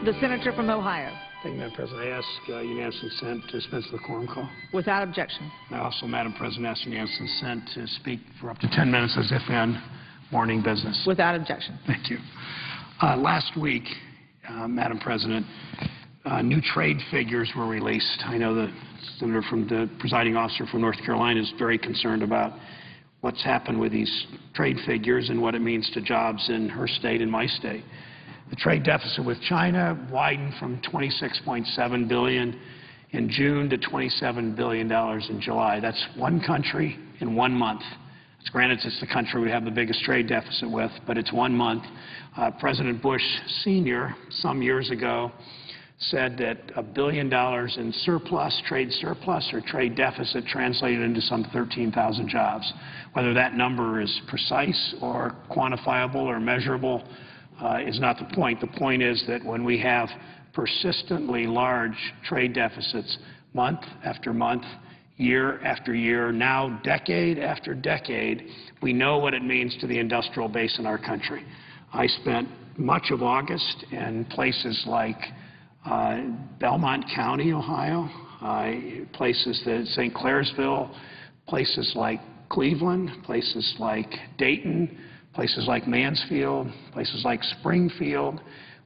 The senator from Ohio. Thank you, Madam President. I ask unanimous consent to dispense with the quorum call. Without objection. I also, Madam President, ask unanimous consent to speak for up to 10 minutes as if on morning business. Without objection. Thank you. Last week, Madam President, new trade figures were released. I know the senator from the presiding officer from North Carolina is very concerned about what's happened with these trade figures and what it means to jobs in her state and my state. The trade deficit with China widened from $26.7 billion in June to $27 billion in July. That's one country in 1 month. It's granted it's the country we have the biggest trade deficit with, but it's 1 month. President Bush Sr. some years ago said that $1 billion in surplus, trade surplus or trade deficit translated into some 13,000 jobs. Whether that number is precise or quantifiable or measurable is not the point. The point is that when we have persistently large trade deficits month after month, year after year, now decade after decade, we know what it means to the industrial base in our country. I spent much of August in places like Belmont County, Ohio, places that St. Clairsville, places like Cleveland, places like Dayton, places like Mansfield, places like Springfield,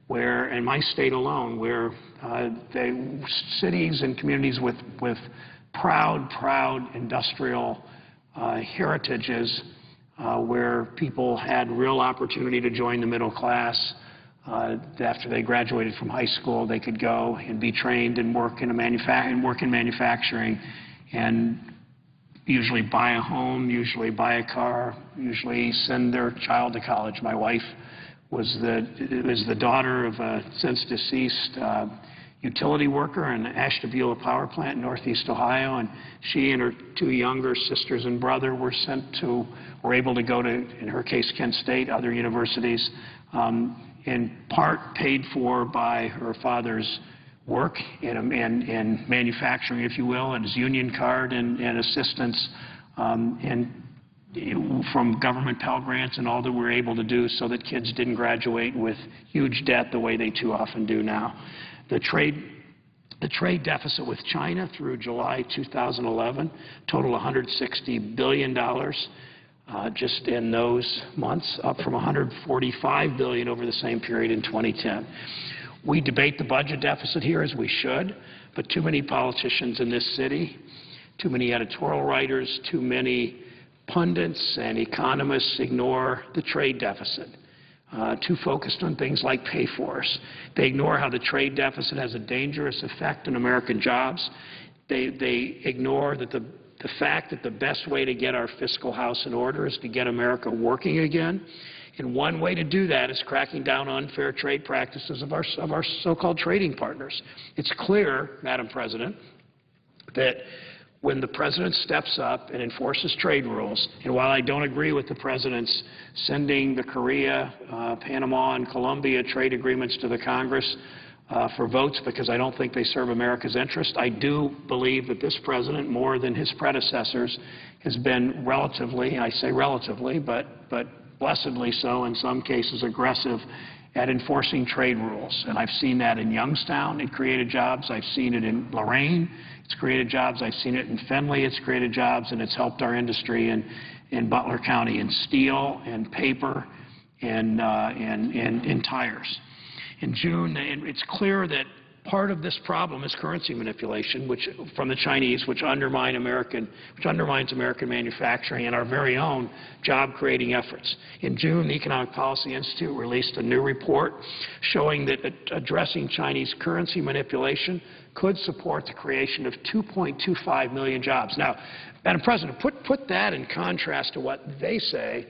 where, in my state alone, where cities and communities with proud industrial heritages where people had real opportunity to join the middle class. After they graduated from high school, they could go and be trained and work in manufacturing and usually buy a home, usually buy a car, usually send their child to college. My wife was the daughter of a since deceased utility worker in Ashtabula Power Plant in Northeast Ohio, and she and her 2 younger sisters and brother were able to go to, in her case, Kent State, other universities, in part paid for by her father's work in manufacturing, if you will, and his union card and assistance from government Pell Grants and all that we're able to do so that kids didn't graduate with huge debt the way they too often do now. The trade deficit with China through July 2011 totaled $160 billion just in those months, up from $145 billion over the same period in 2010. We debate the budget deficit here, as we should, but too many politicians in this city, too many editorial writers, too many pundits and economists ignore the trade deficit. Too focused on things like pay-for-us. They ignore how the trade deficit has a dangerous effect on American jobs. They ignore that the fact that the best way to get our fiscal house in order is to get America working again. And one way to do that is cracking down on unfair trade practices of our so-called trading partners. It's clear, Madam President, that when the President steps up and enforces trade rules, and while I don't agree with the President's sending the Korea, Panama, and Colombia trade agreements to the Congress for votes because I don't think they serve America's interest, I do believe that this President, more than his predecessors, has been relatively, I say relatively, but blessedly so in some cases, aggressive at enforcing trade rules. And I've seen that in Youngstown. It created jobs. I've seen it in Lorain. It's created jobs. I've seen it in Findlay. It's created jobs, and it's helped our industry in Butler County in steel and paper and in tires. In June, and it's clear that part of this problem is currency manipulation, from the Chinese, which undermines American manufacturing and our very own job-creating efforts. In June, the Economic Policy Institute released a new report showing that addressing Chinese currency manipulation could support the creation of 2.25 million jobs. Now, Madam President, put that in contrast to what they say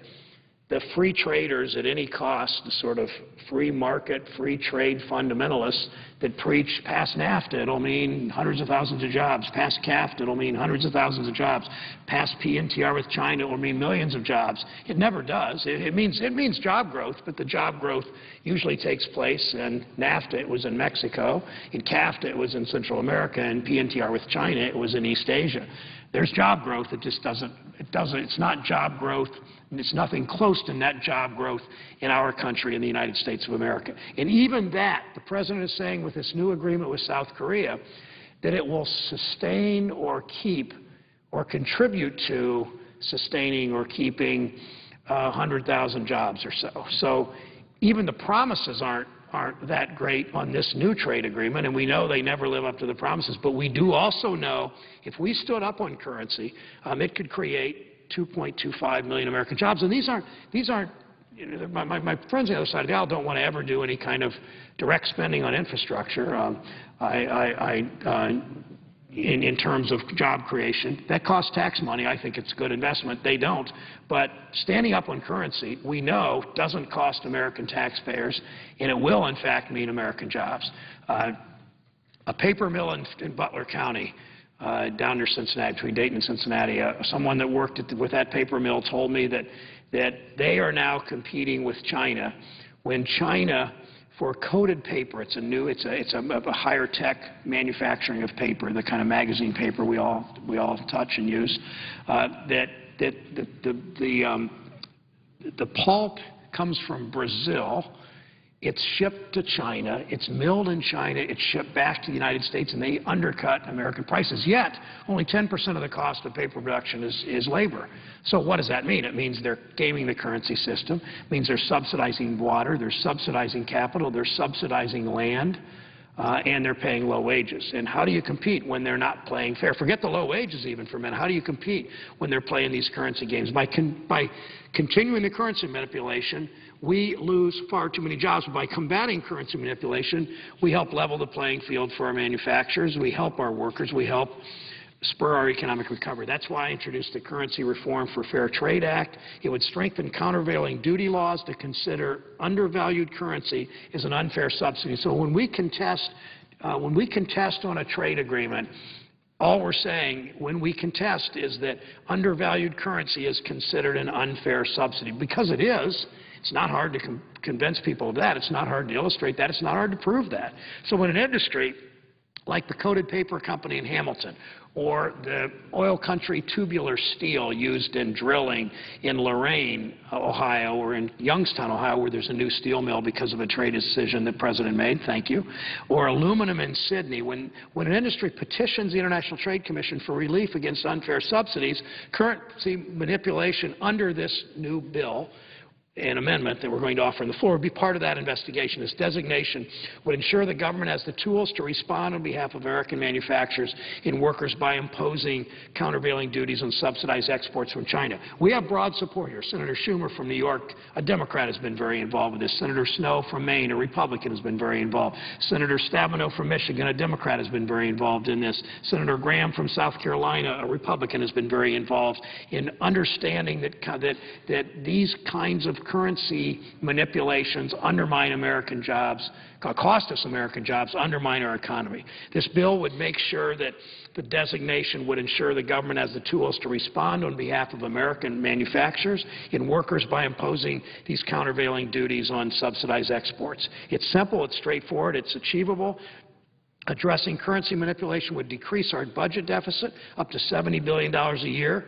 the free traders at any cost, the sort of free market, free trade fundamentalists that preach past NAFTA, it'll mean hundreds of thousands of jobs. Past CAFTA, it'll mean hundreds of thousands of jobs. Past PNTR with China, it'll mean millions of jobs. It never does. It means job growth, but the job growth usually takes place in NAFTA, it was in Mexico. In CAFTA, it was in Central America. And PNTR with China, it was in East Asia. There's job growth. It's not job growth, and it's nothing close to net job growth in our country, in the United States of America. And even that, the President is saying with this new agreement with South Korea, that it will sustain or keep or contribute to sustaining or keeping 100,000 jobs or so. So even the promises aren't that great on this new trade agreement, and we know they never live up to the promises. But we do also know if we stood up on currency, it could create 2.25 million American jobs. And these aren't you know, my friends on the other side of the aisle don't want to ever do any kind of direct spending on infrastructure. In terms of job creation. That costs tax money. I think it's a good investment. They don't. But standing up on currency, we know, doesn't cost American taxpayers, and it will, in fact, mean American jobs. A paper mill in Butler County, down near Cincinnati, between Dayton and Cincinnati, someone that worked with that paper mill told me that they are now competing with China when China, for coated paper, it's a higher tech manufacturing of paper, the kind of magazine paper we all touch and use. The pulp comes from Brazil. It's shipped to China. It's milled in China. It's shipped back to the United States, and they undercut American prices. Yet, only 10% of the cost of paper production is labor. So what does that mean? It means they're gaming the currency system. It means they're subsidizing water. They're subsidizing capital. They're subsidizing land. And they're paying low wages. And how do you compete when they're not playing fair? Forget the low wages even for men. How do you compete when they're playing these currency games? By continuing the currency manipulation, we lose far too many jobs. By combating currency manipulation, we help level the playing field for our manufacturers. We help our workers. We help spur our economic recovery. That's why I introduced the Currency Reform for Fair Trade Act. It would strengthen countervailing duty laws to consider undervalued currency as an unfair subsidy. So when we contest on a trade agreement, all we're saying when we contest is that undervalued currency is considered an unfair subsidy. Because it is, it's not hard to convince people of that. It's not hard to illustrate that. It's not hard to prove that. So when an industry like the coated paper company in Hamilton, or the oil country tubular steel used in drilling in Lorain, Ohio, or in Youngstown, Ohio, where there's a new steel mill because of a trade decision the President made, thank you, or aluminum in Sydney. When an industry petitions the International Trade Commission for relief against unfair subsidies, currency manipulation under this new bill, an amendment that we're going to offer on the floor, would be part of that investigation. This designation would ensure the government has the tools to respond on behalf of American manufacturers and workers by imposing countervailing duties on subsidized exports from China. We have broad support here. Senator Schumer from New York, a Democrat, has been very involved with this. Senator Snowe from Maine, a Republican, has been very involved. Senator Stabenow from Michigan, a Democrat, has been very involved in this. Senator Graham from South Carolina, a Republican, has been very involved in understanding that these kinds of currency manipulations undermine American jobs, cost us American jobs, undermine our economy. This bill would make sure that the designation would ensure the government has the tools to respond on behalf of American manufacturers and workers by imposing these countervailing duties on subsidized exports. It's simple, it's straightforward, it's achievable. Addressing currency manipulation would decrease our budget deficit up to $70 billion a year,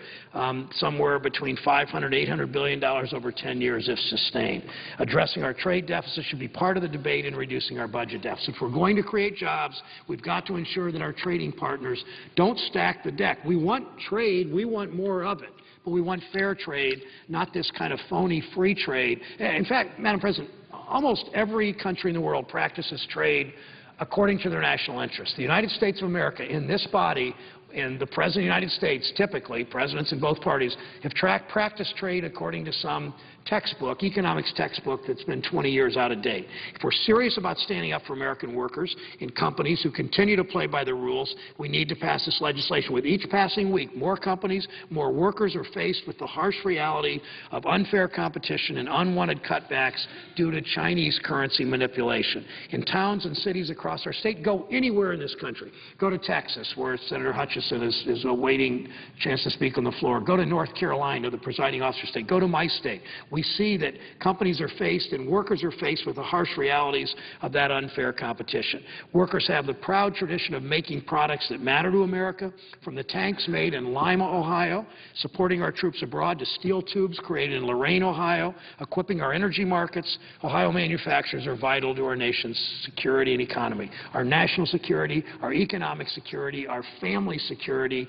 somewhere between $500 and $800 billion over 10 years if sustained. Addressing our trade deficit should be part of the debate in reducing our budget deficit. If we're going to create jobs, we've got to ensure that our trading partners don't stack the deck. We want trade, we want more of it, but we want fair trade, not this kind of phony free trade. In fact, Madam President, almost every country in the world practices trade according to their national interests. The United States of America, in this body, and the President of the United States, typically, presidents in both parties, have practiced trade according to some textbook, economics textbook that's been 20 years out of date. If we're serious about standing up for American workers and companies who continue to play by the rules, we need to pass this legislation. With each passing week, more companies, more workers are faced with the harsh reality of unfair competition and unwanted cutbacks due to Chinese currency manipulation. In towns and cities across our state, go anywhere in this country. Go to Texas, where Senator Hutchison Rasmussen is awaiting a chance to speak on the floor. Go to North Carolina, the presiding officer state. Go to my state. We see that companies are faced and workers are faced with the harsh realities of that unfair competition. Workers have the proud tradition of making products that matter to America, from the tanks made in Lima, Ohio, supporting our troops abroad, to steel tubes created in Lorain, Ohio, equipping our energy markets. Ohio manufacturers are vital to our nation's security and economy, our national security, our economic security, our family security.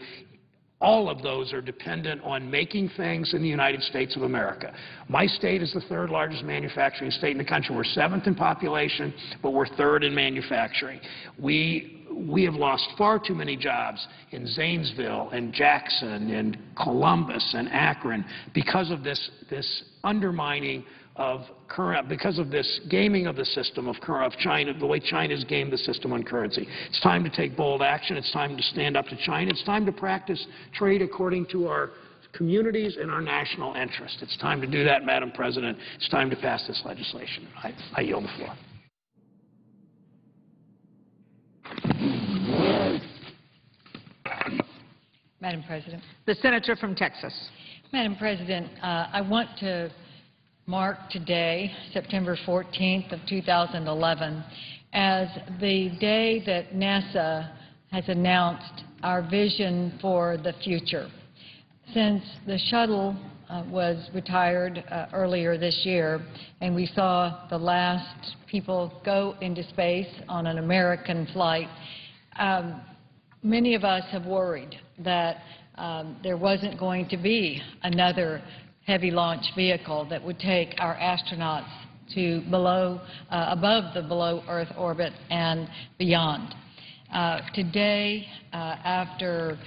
All of those are dependent on making things in the United States of America. My state is the third largest manufacturing state in the country. We're seventh in population, but we're third in manufacturing. We have lost far too many jobs in Zanesville and Jackson and Columbus and Akron because of this undermining of because of this gaming of the system of China, the way China's gamed the system on currency. It's time to take bold action. It's time to stand up to China. It's time to practice trade according to our communities and our national interest. It's time to do that, Madam President. It's time to pass this legislation. I yield the floor. Madam President. The senator from Texas. Madam President, I want to mark today, September 14th of 2011, as the day that NASA has announced our vision for the future. Since the shuttle was retired earlier this year, and we saw the last people go into space on an American flight, many of us have worried that there wasn't going to be another heavy launch vehicle that would take our astronauts to above the below-Earth orbit and beyond. Today, after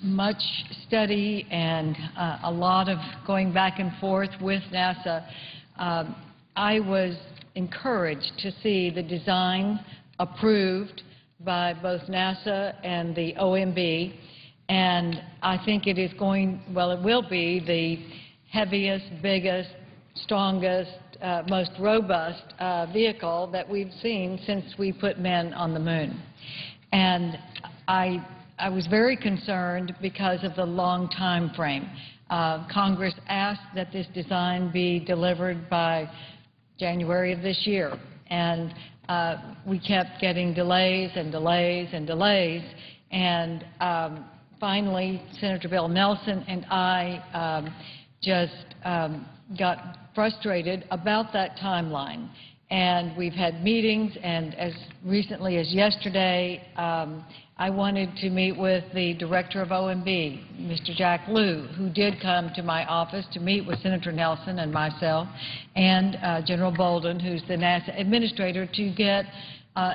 much study and a lot of going back and forth with NASA, I was encouraged to see the design approved by both NASA and the OMB, and I think it is it will be the heaviest, biggest, strongest, most robust vehicle that we've seen since we put men on the moon. And I was very concerned because of the long time frame. Congress asked that this design be delivered by January of this year, and we kept getting delays and delays and delays, and finally Senator Bill Nelson and I just got frustrated about that timeline. And we've had meetings, and as recently as yesterday, I wanted to meet with the director of OMB, Mr. Jack Lew, who did come to my office to meet with Senator Nelson and myself, and General Bolden, who's the NASA administrator, to get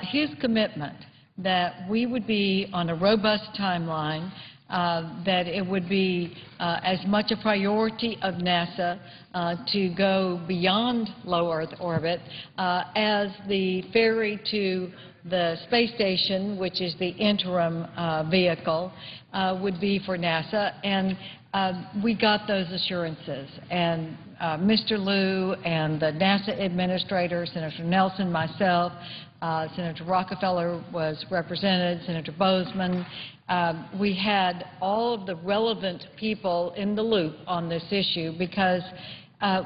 his commitment that we would be on a robust timeline, that it would be as much a priority of NASA to go beyond low Earth orbit as the ferry to the space station, which is the interim vehicle, would be for NASA. And we got those assurances. And Mr. Lew and the NASA administrator, Senator Nelson, myself, Senator Rockefeller was represented, Senator Bozeman. We had all of the relevant people in the loop on this issue because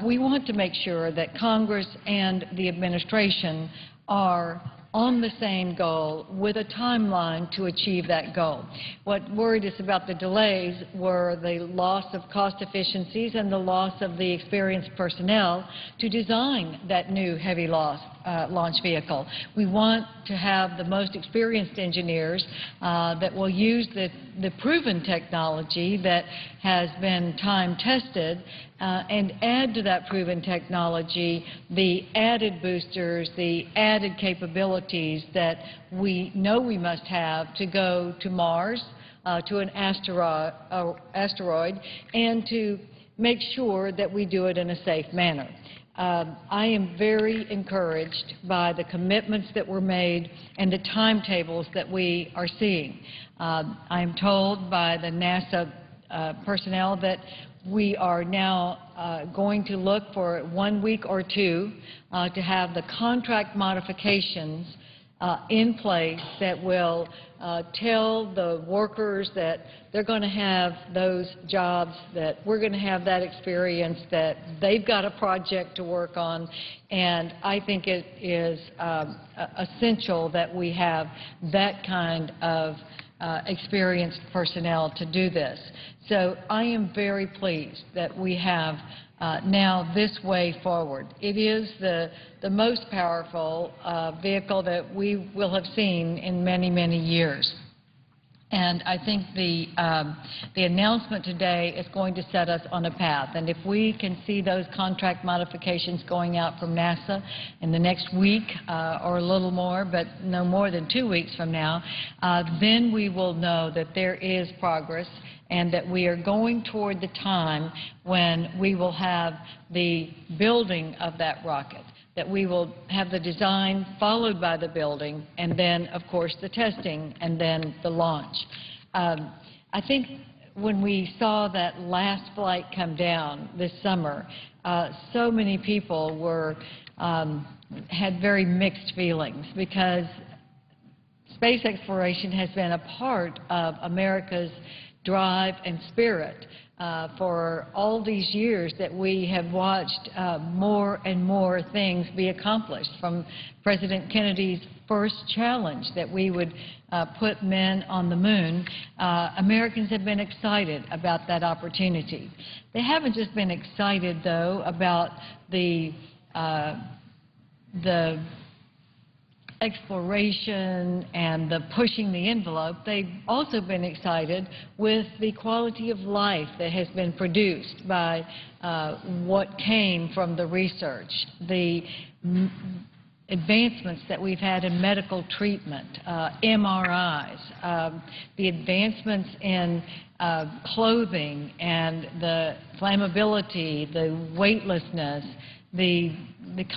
we want to make sure that Congress and the administration are on the same goal with a timeline to achieve that goal. What worried us about the delays were the loss of cost efficiencies and the loss of the experienced personnel to design that new heavy launch vehicle. We want to have the most experienced engineers that will use the proven technology that has been time-tested and add to that proven technology the added boosters, the added capabilities that we know we must have to go to Mars, to an asteroid, and to make sure that we do it in a safe manner. I am very encouraged by the commitments that were made and the timetables that we are seeing. I am told by the NASA personnel that we are now going to look for 1 week or two to have the contract modifications in place that will tell the workers that they're going to have those jobs, that we're going to have that experience, that they've got a project to work on. And I think it is essential that we have that kind of experienced personnel to do this. So I am very pleased that we have now this way forward. It is the most powerful vehicle that we will have seen in many, many years. And I think the announcement today is going to set us on a path. And if we can see those contract modifications going out from NASA in the next week or a little more, but no more than 2 weeks from now, then we will know that there is progress and that we are going toward the time when we will have the building of that rocket, that we will have the design followed by the building, and then, of course, the testing, and then the launch. I think when we saw that last flight come down this summer, so many people were had very mixed feelings, because space exploration has been a part of America's drive and spirit for all these years that we have watched more and more things be accomplished, from President Kennedy's first challenge that we would put men on the moon. Americans have been excited about that opportunity. They haven't just been excited, though, about the exploration and the pushing the envelope. They've also been excited with the quality of life that has been produced by what came from the research, the advancements that we've had in medical treatment, MRIs, the advancements in clothing and the flammability, the weightlessness, the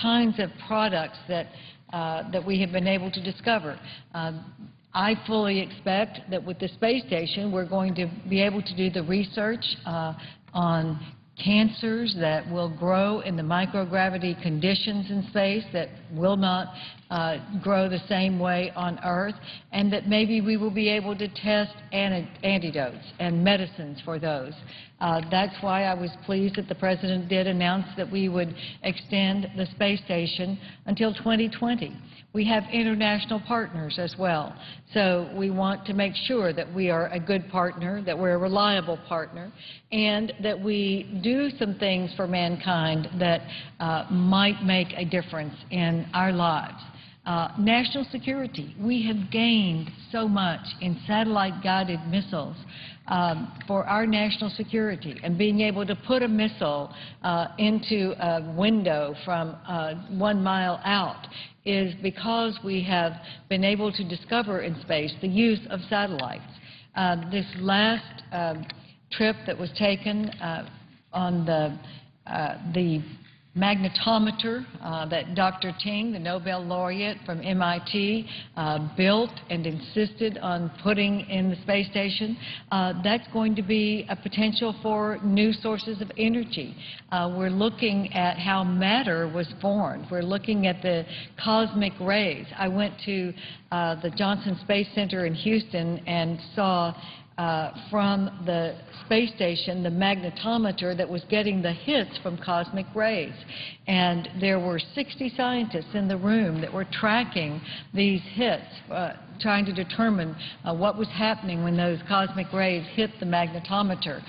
kinds of products that we have been able to discover. I fully expect that with the space station we're going to be able to do the research on cancers that will grow in the microgravity conditions in space that will not grow the same way on Earth, and that maybe we will be able to test antidotes and medicines for those. That's why I was pleased that the President did announce that we would extend the space station until 2020. We have international partners as well, so we want to make sure that we are a good partner, that we're a reliable partner, and that we do some things for mankind that might make a difference in our lives. National security. We have gained so much in satellite-guided missiles for our national security, and being able to put a missile into a window from 1 mile out is because we have been able to discover in space the use of satellites. This last trip that was taken on the magnetometer that Dr. Ting, the Nobel laureate from MIT, built and insisted on putting in the space station, that's going to be a potential for new sources of energy. We're looking at how matter was formed. We're looking at the cosmic rays. I went to the Johnson Space Center in Houston and saw from the space station the magnetometer that was getting the hits from cosmic rays. And there were 60 scientists in the room that were tracking these hits, trying to determine what was happening when those cosmic rays hit the magnetometer,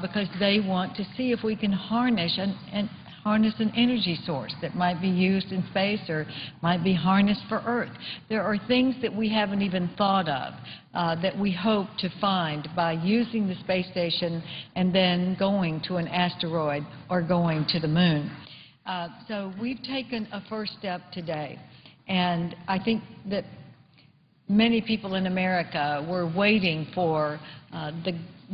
because they want to see if we can harness an energy source that might be used in space or might be harnessed for Earth. There are things that we haven't even thought of that we hope to find by using the space station and then going to an asteroid or going to the moon. So we've taken a first step today, and I think that many people in America were waiting for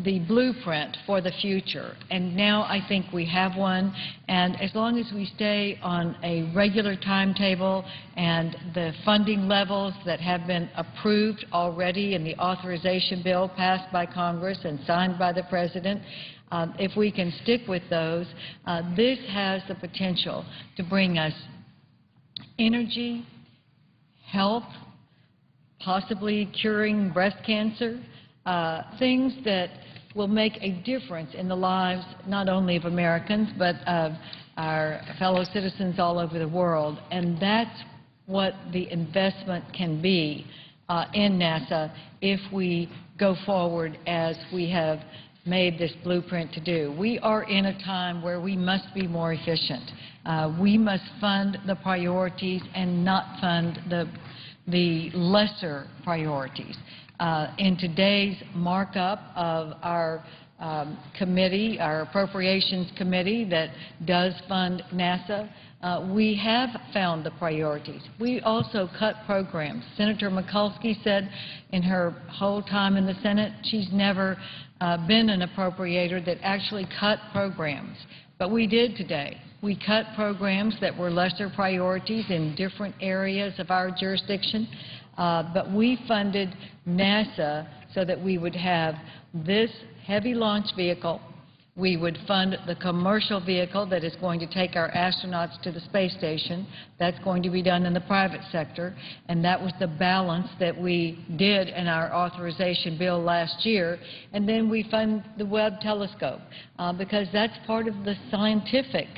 the blueprint for the future, and now I think we have one. And as long as we stay on a regular timetable and the funding levels that have been approved already in the authorization bill passed by Congress and signed by the President, if we can stick with those, this has the potential to bring us energy, health, possibly curing breast cancer, things that will make a difference in the lives not only of Americans but of our fellow citizens all over the world. And that's what the investment can be in NASA if we go forward as we have made this blueprint to do. We are in a time where we must be more efficient. We must fund the priorities and not fund the lesser priorities. In today's markup of our committee, our Appropriations Committee that does fund NASA, we have found the priorities. We also cut programs. Senator Mikulski said in her whole time in the Senate she's never been an appropriator that actually cut programs. But we did today. We cut programs that were lesser priorities in different areas of our jurisdiction, but we funded NASA so that we would have this heavy launch vehicle. We would fund the commercial vehicle that is going to take our astronauts to the space station. That's going to be done in the private sector, and that was the balance that we did in our authorization bill last year. And then we fund the Webb telescope because that's part of the scientific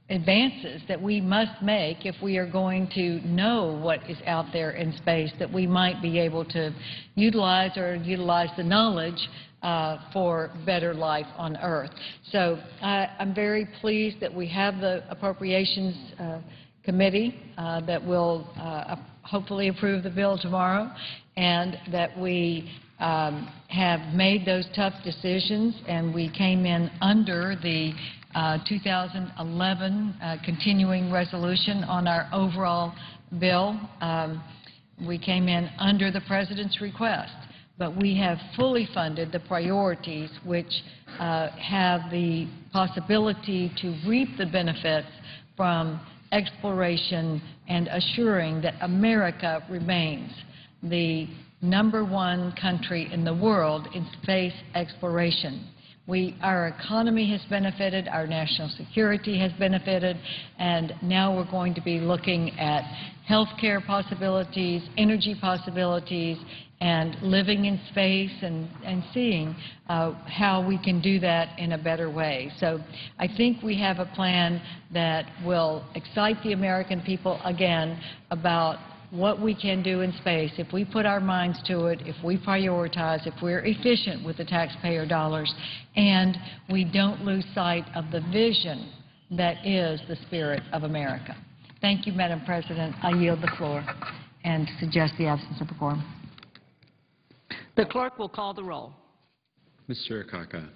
advances that we must make if we are going to know what is out there in space that we might be able to utilize the knowledge for better life on Earth. So I'm very pleased that we have the Appropriations Committee that will hopefully approve the bill tomorrow, and that we have made those tough decisions, and we came in under the 2011 continuing resolution on our overall bill. We came in under the President's request, but we have fully funded the priorities which have the possibility to reap the benefits from exploration and assuring that America remains the #1 country in the world in space exploration. Our economy has benefited, our national security has benefited, and now we're going to be looking at health care possibilities, energy possibilities, and living in space and seeing how we can do that in a better way. So I think we have a plan that will excite the American people again about what we can do in space if we put our minds to it, if we prioritize, if we're efficient with the taxpayer dollars, and we don't lose sight of the vision that is the spirit of America. Thank you, Madam President. I yield the floor and suggest the absence of a quorum. The clerk will call the roll. Mr. Akaka.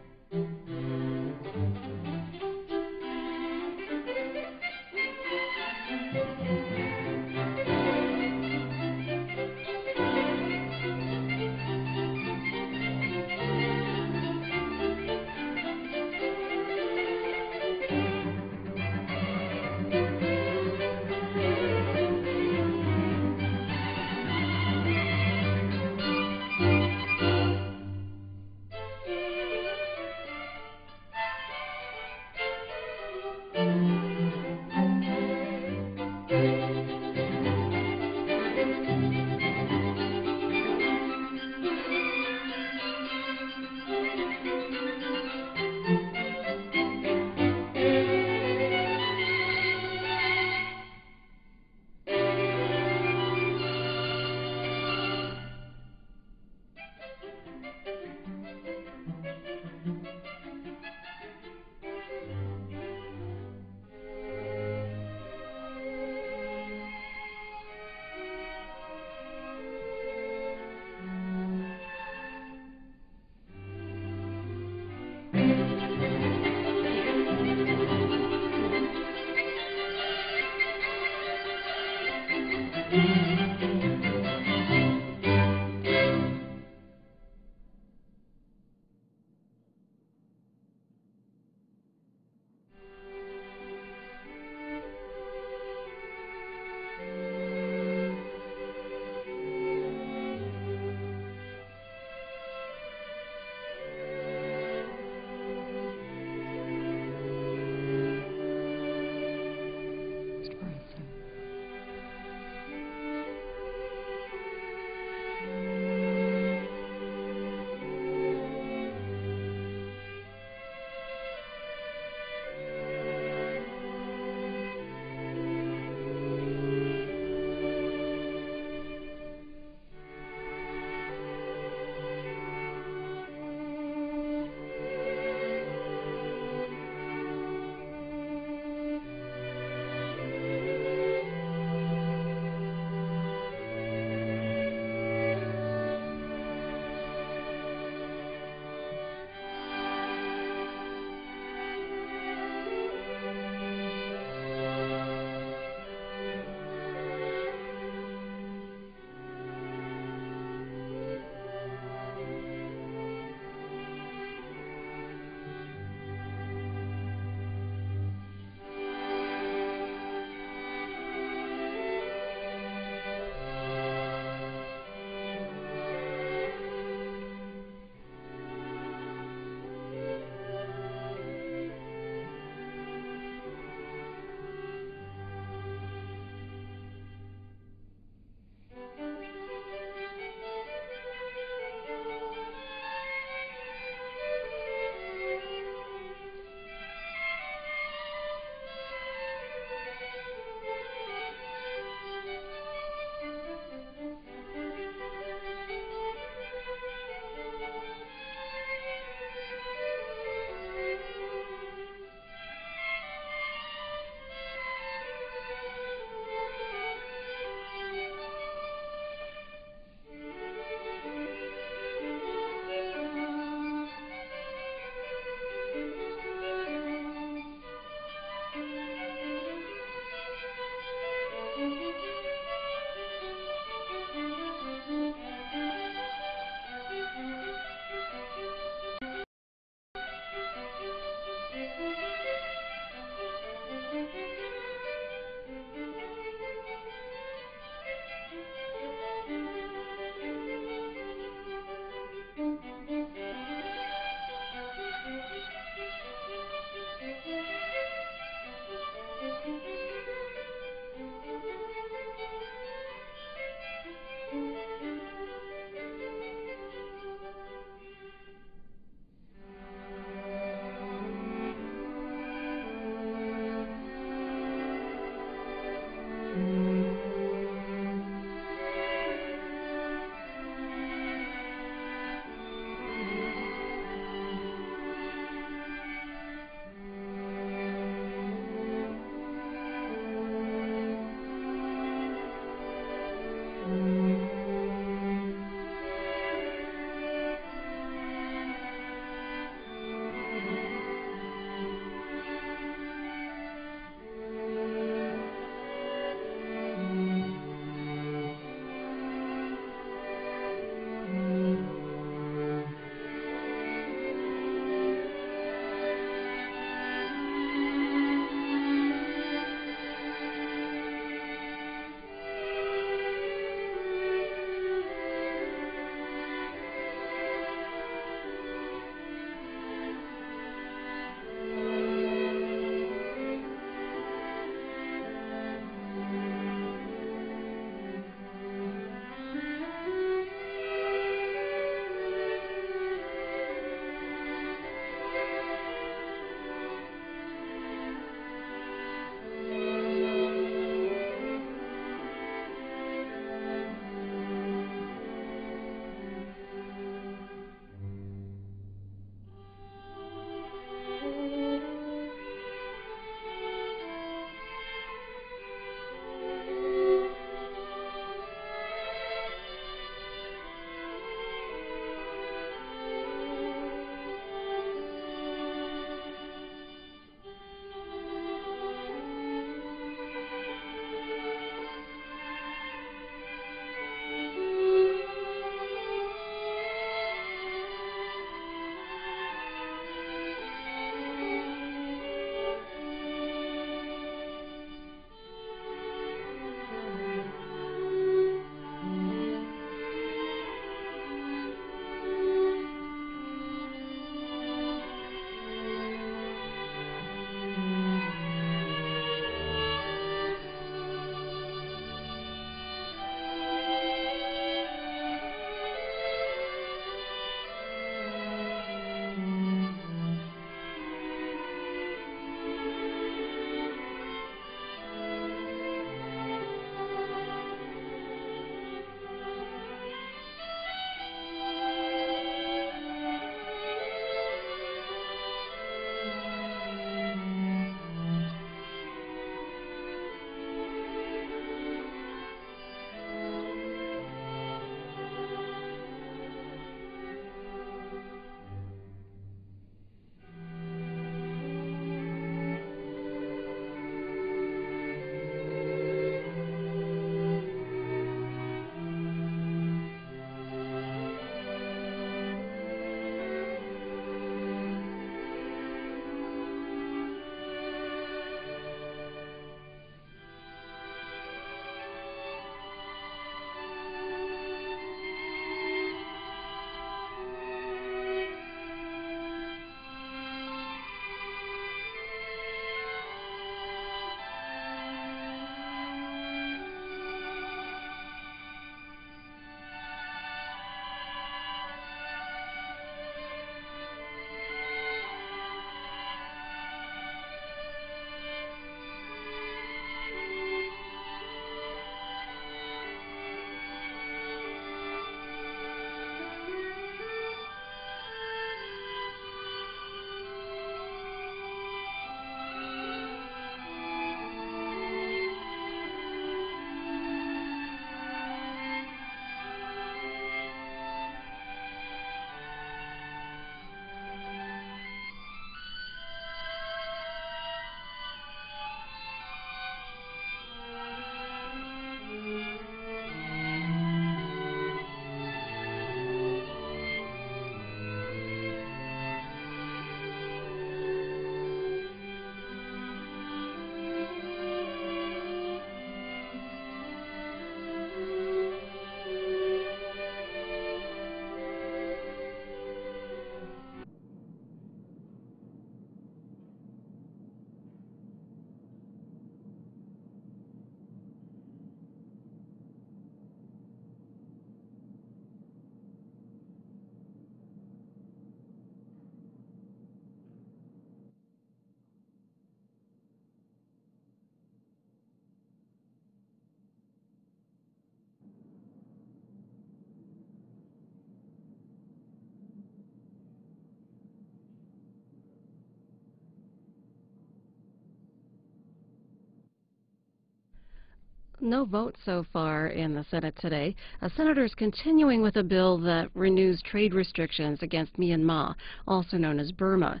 No vote so far in the Senate today. Senators continuing with a bill that renews trade restrictions against Myanmar, also known as Burma.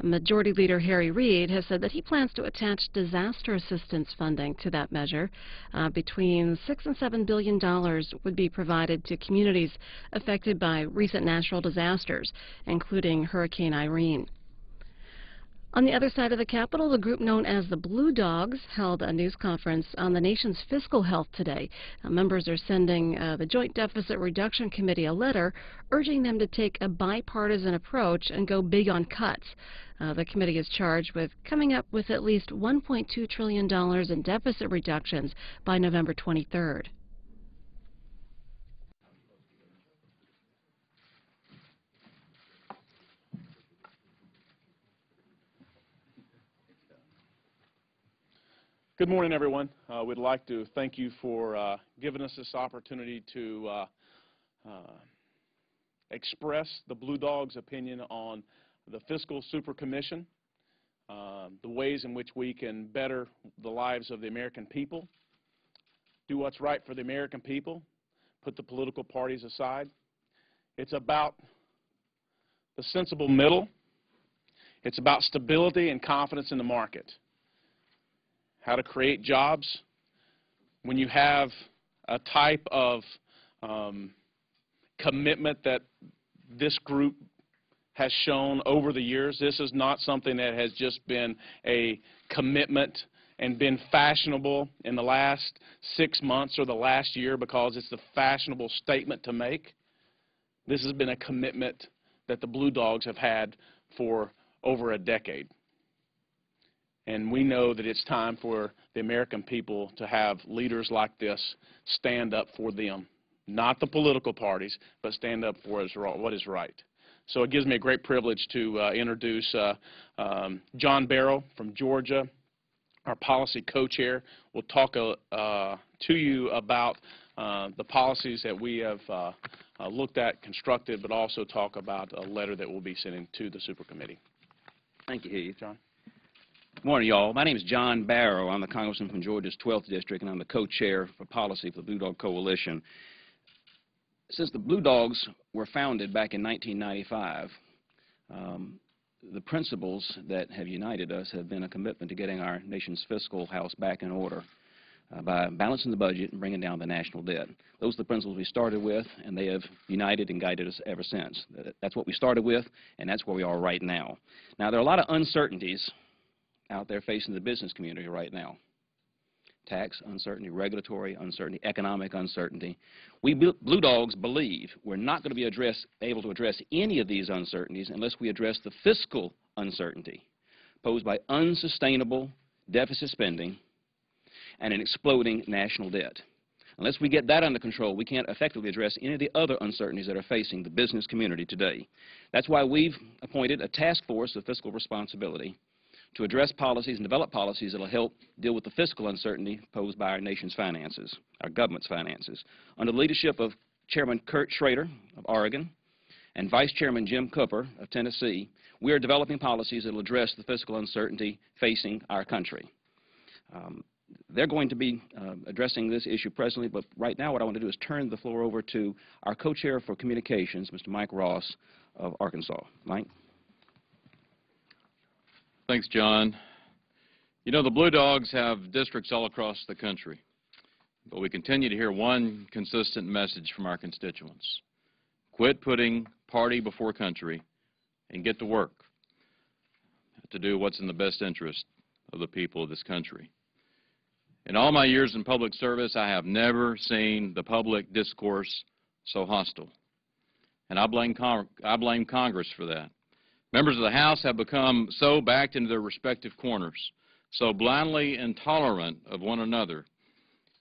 Majority Leader Harry Reid has said that he plans to attach disaster assistance funding to that measure. Between $6 and $7 billion would be provided to communities affected by recent natural disasters, including Hurricane Irene. On the other side of the Capitol, the group known as the Blue Dogs held a news conference on the nation's fiscal health today. Members are sending the Joint Deficit Reduction Committee a letter urging them to take a bipartisan approach and go big on cuts. The committee is charged with coming up with at least $1.2 trillion in deficit reductions by November 23rd. Good morning, everyone. We'd like to thank you for giving us this opportunity to express the Blue Dogs' opinion on the Fiscal Super Commission, the ways in which we can better the lives of the American people, do what's right for the American people, put the political parties aside. It's about the sensible middle. It's about stability and confidence in the market. How to create jobs when you have a type of commitment that this group has shown over the years. This is not something that has just been a commitment and been fashionable in the last 6 months or the last year because it's the fashionable statement to make. This has been a commitment that the Blue Dogs have had for over a decade. And we know that it's time for the American people to have leaders like this stand up for them, not the political parties, but stand up for what is right. So it gives me a great privilege to introduce John Barrow from Georgia, our policy co-chair. Will talk to you about the policies that we have looked at, constructed, but also talk about a letter that we'll be sending to the Super Committee. Thank you, Heath. John. Good morning, y'all. My name is John Barrow. I'm the congressman from Georgia's 12th District, and I'm the co-chair for policy for the Blue Dog Coalition. Since the Blue Dogs were founded back in 1995, the principles that have united us have been a commitment to getting our nation's fiscal house back in order by balancing the budget and bringing down the national debt. Those are the principles we started with, and they have united and guided us ever since. That's what we started with, and that's where we are right now. Now, there are a lot of uncertainties out there facing the business community right now. Tax uncertainty, regulatory uncertainty, economic uncertainty. We Blue Dogs believe we're not going to be able to address any of these uncertainties unless we address the fiscal uncertainty posed by unsustainable deficit spending and an exploding national debt. Unless we get that under control, we can't effectively address any of the other uncertainties that are facing the business community today. That's why we've appointed a task force of fiscal responsibility to address policies and develop policies that will help deal with the fiscal uncertainty posed by our nation's finances, our government's finances. Under the leadership of Chairman Kurt Schrader of Oregon and Vice Chairman Jim Cooper of Tennessee, we are developing policies that will address the fiscal uncertainty facing our country. They're going to be addressing this issue presently, but right now what I want to do is turn the floor over to our co-chair for communications, Mr. Mike Ross of Arkansas. Mike? Thanks, John. You know, the Blue Dogs have districts all across the country, but we continue to hear one consistent message from our constituents. Quit putting party before country and get to work to do what's in the best interest of the people of this country. In all my years in public service, I have never seen the public discourse so hostile, and I blame Congress for that. Members of the House have become so backed into their respective corners, so blindly intolerant of one another,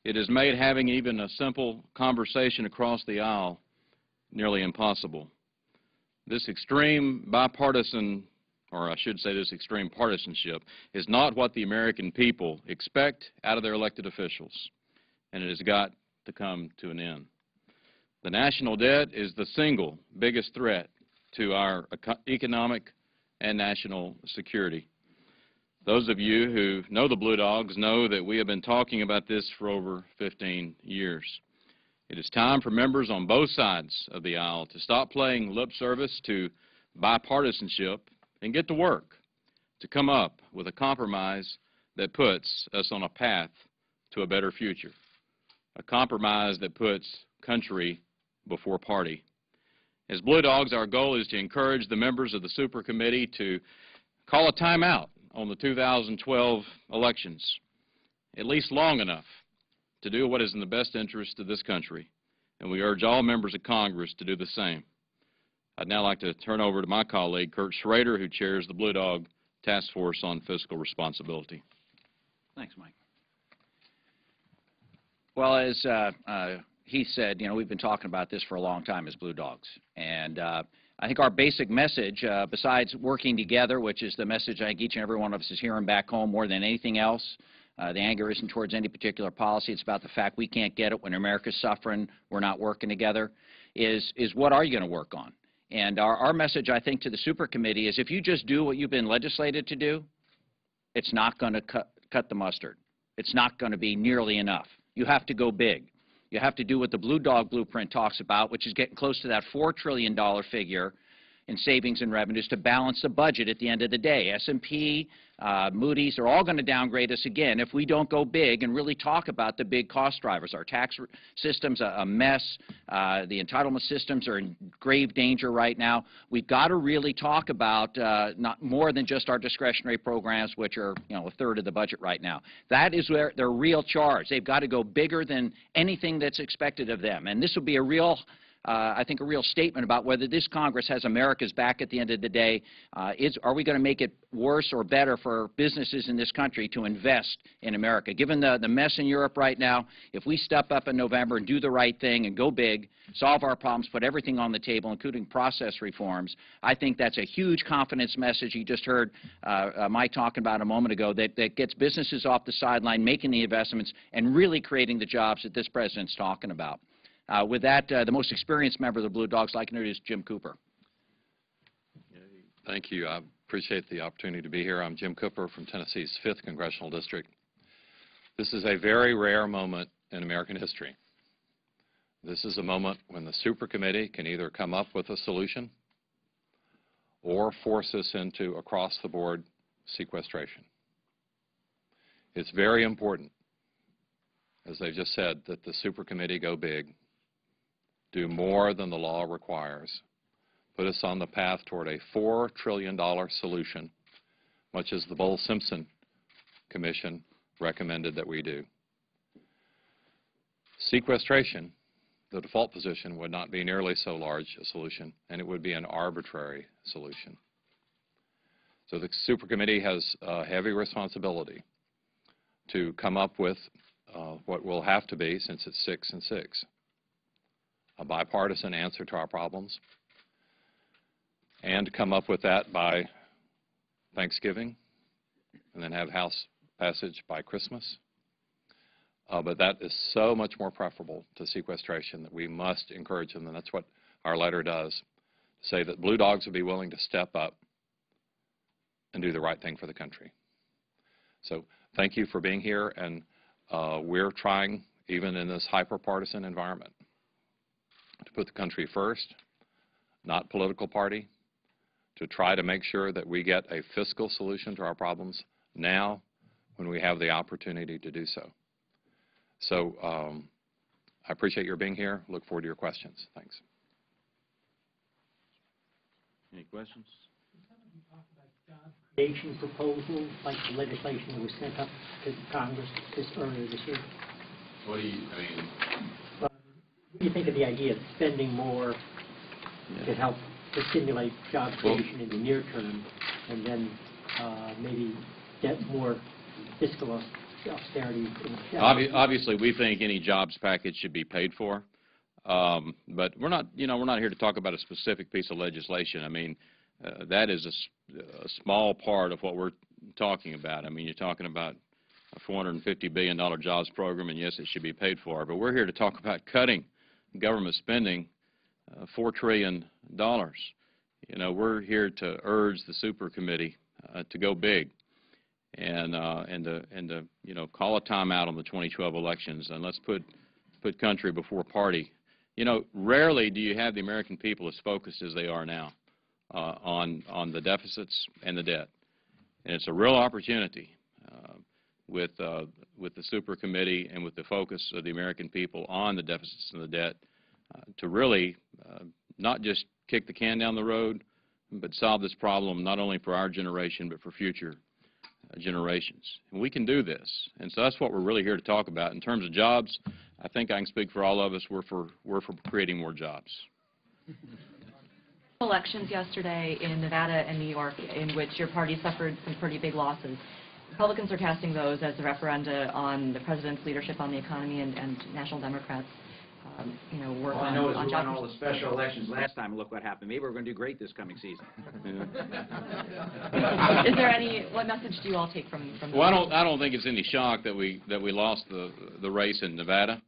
it has made having even a simple conversation across the aisle nearly impossible. This extreme bipartisan, or I should say this extreme partisanship, is not what the American people expect out of their elected officials, and it has got to come to an end. The national debt is the single biggest threat to our economic and national security. Those of you who know the Blue Dogs know that we have been talking about this for over 15 years. It is time for members on both sides of the aisle to stop playing lip service to bipartisanship and get to work to come up with a compromise that puts us on a path to a better future, a compromise that puts country before party. As Blue Dogs, our goal is to encourage the members of the Super Committee to call a timeout on the 2012 elections, at least long enough to do what is in the best interest of this country, and we urge all members of Congress to do the same. I'd now like to turn over to my colleague, Kurt Schrader, who chairs the Blue Dog Task Force on Fiscal Responsibility. Thanks, Mike. Well, as he said, we've been talking about this for a long time as Blue Dogs. And I think our basic message, besides working together, which is the message I think each and every one of us is hearing back home more than anything else, the anger isn't towards any particular policy. It's about the fact we can't get it when America's suffering, we're not working together, is what are you going to work on? And our message, I think, to the Super Committee is if you just do what you've been legislated to do, it's not going to cut the mustard. It's not going to be nearly enough. You have to go big. You have to do what the Blue Dog Blueprint talks about, which is getting close to that $4 trillion figure in savings and revenues to balance the budget at the end of the day. S&P, Moody's are all going to downgrade us again if we don't go big and really talk about the big cost drivers. Our tax system's a mess. The entitlement systems are in grave danger right now. We've got to really talk about not more than just our discretionary programs, which are a third of the budget right now. That is where their real charge. They've got to go bigger than anything that's expected of them. And this will be a real I think a real statement about whether this Congress has America's back at the end of the day. Are we going to make it worse or better for businesses in this country to invest in America? Given the mess in Europe right now, if we step up in November and do the right thing and go big, solve our problems, put everything on the table, including process reforms, I think that's a huge confidence message you just heard Mike talking about a moment ago that gets businesses off the sideline, making the investments, and really creating the jobs that this president's talking about. With that, the most experienced member of the Blue Dogs, I'd like to introduce Jim Cooper. Thank you. I appreciate the opportunity to be here. I'm Jim Cooper from Tennessee's 5th Congressional District. This is a very rare moment in American history. This is a moment when the Super Committee can either come up with a solution or force us into across-the-board sequestration. It's very important, as I just said, that the Super Committee go big, do more than the law requires, put us on the path toward a $4 trillion solution, much as the Bowles-Simpson Commission recommended that we do. Sequestration, the default position, would not be nearly so large a solution, and it would be an arbitrary solution. So the Super Committee has a heavy responsibility to come up with what will have to be, since it's 6 and 6, a bipartisan answer to our problems, and come up with that by Thanksgiving, and then have House passage by Christmas. But that is so much more preferable to sequestration that we must encourage them, and that's what our letter does, say that Blue Dogs would be willing to step up and do the right thing for the country. So thank you for being here, and we're trying, even in this hyper-partisan environment, to put the country first, not political party, to try to make sure that we get a fiscal solution to our problems now when we have the opportunity to do so. So I appreciate your being here. Look forward to your questions. Thanks. Any questions? Creation proposals, like the legislation that was sent up to Congress earlier this year. What do you, I mean? What do you think of the idea of spending more to help to stimulate job creation in the near term, and then maybe get more fiscal austerity? Obviously, we think any jobs package should be paid for, but we're not here to talk about a specific piece of legislation. I mean, that is a small part of what we're talking about. I mean, you're talking about a $450 billion jobs program, and yes, it should be paid for. But we're here to talk about cutting government spending $4 trillion. We're here to urge the Super Committee to go big. and to you know, call a timeout on the 2012 elections, and let's put country before party. You know, rarely do you have the American people as focused as they are now on the deficits and the debt. And it's a real opportunity with the super committee and with the focus of the American people on the deficits and the debt to really not just kick the can down the road, but solve this problem not only for our generation but for future generations. And we can do this. And so that's what we're really here to talk about. In terms of jobs, I think I can speak for all of us. We're for creating more jobs. Elections yesterday in Nevada and New York in which your party suffered some pretty big losses. Republicans are casting those as a referenda on the president's leadership on the economy, and National Democrats, you know, work on jobs. All I know is we won all the special elections last time, and look what happened. Maybe we're going to do great this coming season. Is there any, what message do you all take from Well, I don't think it's any shock that we lost the race in Nevada,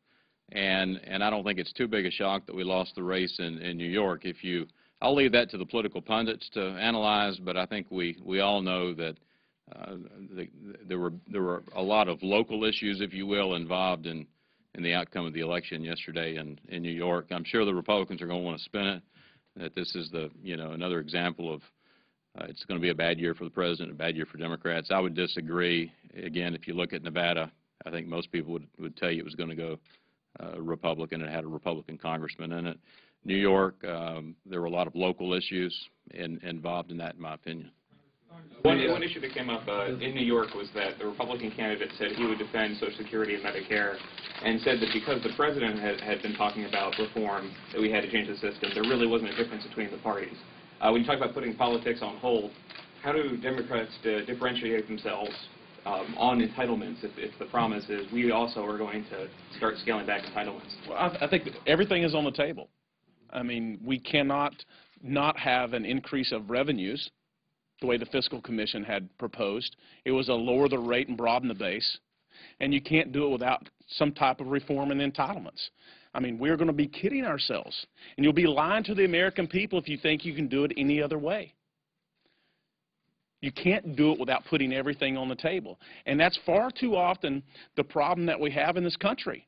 and I don't think it's too big a shock that we lost the race in New York. I'll leave that to the political pundits to analyze, but I think we all know that there were a lot of local issues, if you will, involved in the outcome of the election yesterday in New York. I'm sure the Republicans are going to want to spin it, that this is another example of it's going to be a bad year for the president, a bad year for Democrats. I would disagree. Again, if you look at Nevada, I think most people would tell you it was going to go Republican. It had a Republican congressman in it. New York, there were a lot of local issues involved in that, in my opinion. One issue that came up in New York was that the Republican candidate said he would defend Social Security and Medicare, and said that because the president had been talking about reform, that we had to change the system. There really wasn't a difference between the parties. When you talk about putting politics on hold, how do Democrats differentiate themselves on entitlements if the promise is we also are going to start scaling back entitlements? Well, I think everything is on the table. I mean, we cannot not have an increase of revenues the way the Fiscal Commission had proposed. It was a lower the rate and broaden the base. And you can't do it without some type of reform and entitlements. I mean, we're going to be kidding ourselves. And you'll be lying to the American people if you think you can do it any other way. You can't do it without putting everything on the table. And that's far too often the problem that we have in this country.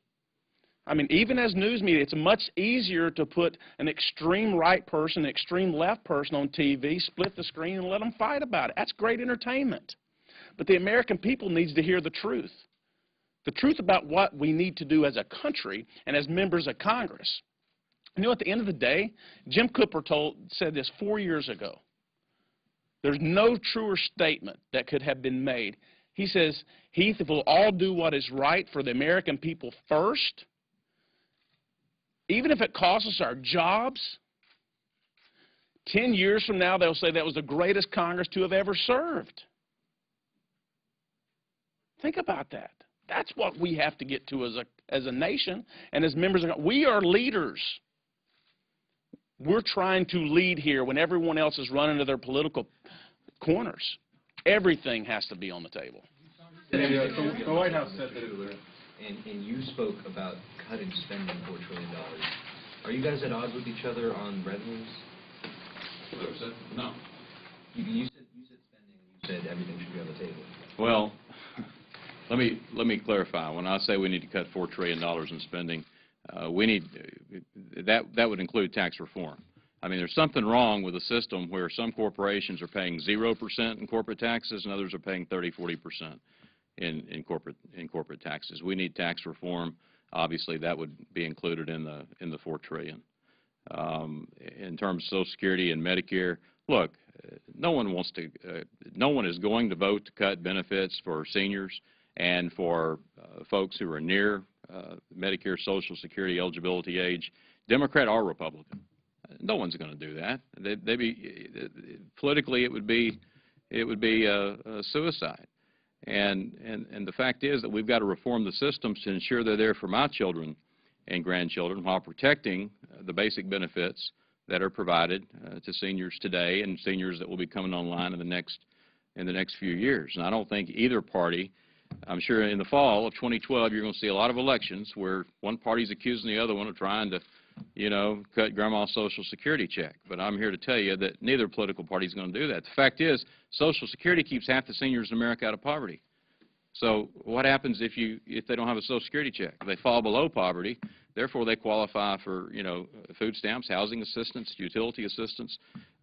I mean, even as news media, it's much easier to put an extreme right person, an extreme left person on TV, split the screen, and let them fight about it. That's great entertainment. But the American people needs to hear the truth about what we need to do as a country and as members of Congress. You know, at the end of the day, Jim Cooper said this 4 years ago. There's no truer statement that could have been made. He says, Heath, if we'll all do what is right for the American people first, even if it costs us our jobs, 10 years from now they'll say that was the greatest Congress to have ever served. Think about that. That's what we have to get to as a nation and as members of Congress. We are leaders. We're trying to lead here when everyone else is running to their political corners. Everything has to be on the table. The White House said that and you spoke about cutting spending $4 trillion. Are you guys at odds with each other on revenues? No. You said spending, and you said everything should be on the table. Well, let me clarify. When I say we need to cut $4 trillion in spending, we need that would include tax reform. I mean, there's something wrong with a system where some corporations are paying 0% in corporate taxes and others are paying 30–40% in corporate taxes. We need tax reform. Obviously, that would be included in the $4 trillion. In terms of Social Security and Medicare, look, no one is going to vote to cut benefits for seniors and for folks who are near Medicare Social Security eligibility age, Democrat or Republican. No one's going to do that. Politically, it would be suicide. And the fact is that we've got to reform the systems to ensure they're there for my children and grandchildren while protecting the basic benefits that are provided to seniors today and seniors that will be coming online in the next few years. And I don't think either party, I'm sure in the fall of 2012 you're going to see a lot of elections where one party's accusing the other one of trying to you know, cut grandma's Social Security check. But I'm here to tell you that neither political party is going to do that. The fact is, Social Security keeps half the seniors in America out of poverty. So what happens if they don't have a Social Security check? They fall below poverty. Therefore, they qualify for, you know, food stamps, housing assistance, utility assistance.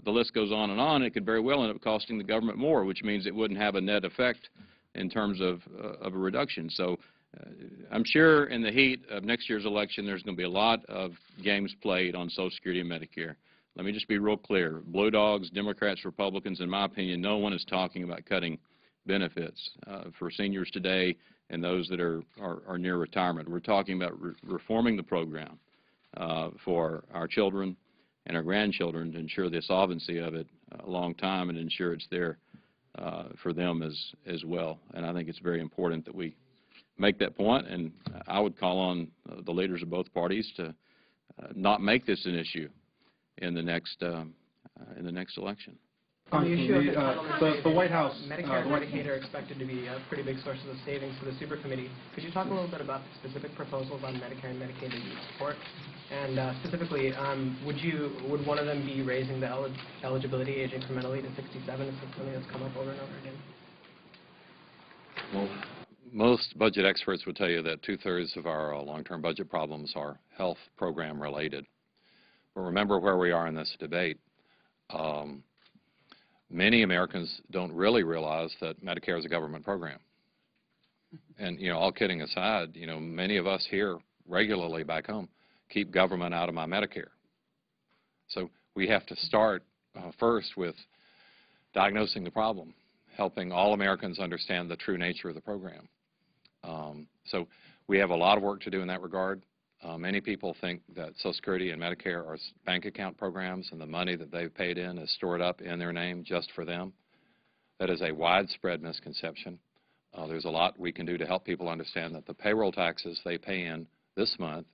The list goes on. It could very well end up costing the government more, which means it wouldn't have a net effect in terms of a reduction. So I'm sure in the heat of next year's election, there's going to be a lot of games played on Social Security and Medicare. Let me just be real clear. Blue Dogs, Democrats, Republicans, in my opinion, no one is talking about cutting benefits for seniors today and those that are near retirement. We're talking about reforming the program for our children and our grandchildren to ensure the solvency of it a long time and ensure it's there for them as well. And I think it's very important that we make that point, and I would call on the leaders of both parties to not make this an issue in the next election. On the issue of the White House, Medicare and Medicaid are expected to be pretty big sources of savings for the super committee. Could you talk a little bit about the specific proposals on Medicare and Medicaid that you support? And specifically, would one of them be raising the eligibility age incrementally to 67? Is that something that's come up over and over again? Well, most budget experts would tell you that 2/3 of our long-term budget problems are health program related. But remember where we are in this debate. Many Americans don't really realize that Medicare is a government program. And, you know, all kidding aside, you know, many of us here regularly back home keep government out of my Medicare. So we have to start first with diagnosing the problem, helping all Americans understand the true nature of the program. So we have a lot of work to do in that regard. Many people think that Social Security and Medicare are bank account programs and the money that they've paid in is stored up in their name just for them. That is a widespread misconception. There's a lot we can do to help people understand that the payroll taxes they pay in this month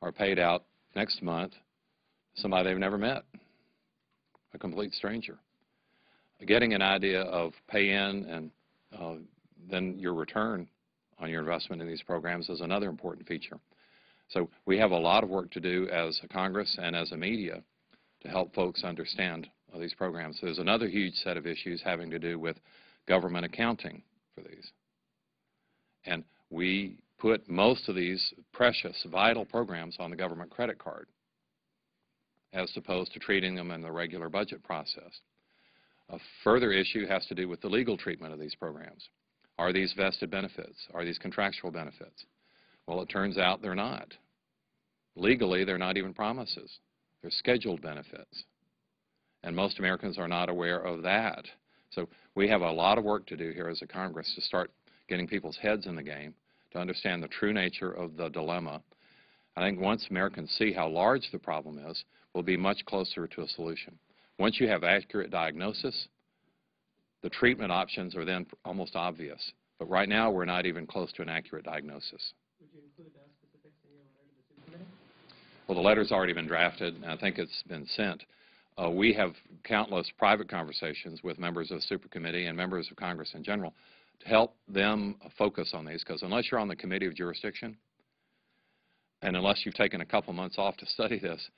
are paid out next month to somebody they've never met, a complete stranger. Getting an idea of pay in and then your return on your investment in these programs is another important feature. So we have a lot of work to do as a Congress and as a media to help folks understand these programs. There's another huge set of issues having to do with government accounting for these. And we put most of these precious, vital programs on the government credit card as opposed to treating them in the regular budget process. A further issue has to do with the legal treatment of these programs. Are these vested benefits? Are these contractual benefits? Well, it turns out they're not. Legally, they're not even promises. They're scheduled benefits. And most Americans are not aware of that. So we have a lot of work to do here as a Congress to start getting people's heads in the game, to understand the true nature of the dilemma. I think once Americans see how large the problem is, we'll be much closer to a solution. Once you have accurate diagnosis, the treatment options are then almost obvious. But right now, we're not even close to an accurate diagnosis. Would you include specifics in your letter to the super committee? Well, the letter's already been drafted, and I think it's been sent. We have countless private conversations with members of the super committee and members of Congress in general to help them focus on these, because unless you're on the committee of jurisdiction and unless you've taken a couple months off to study this,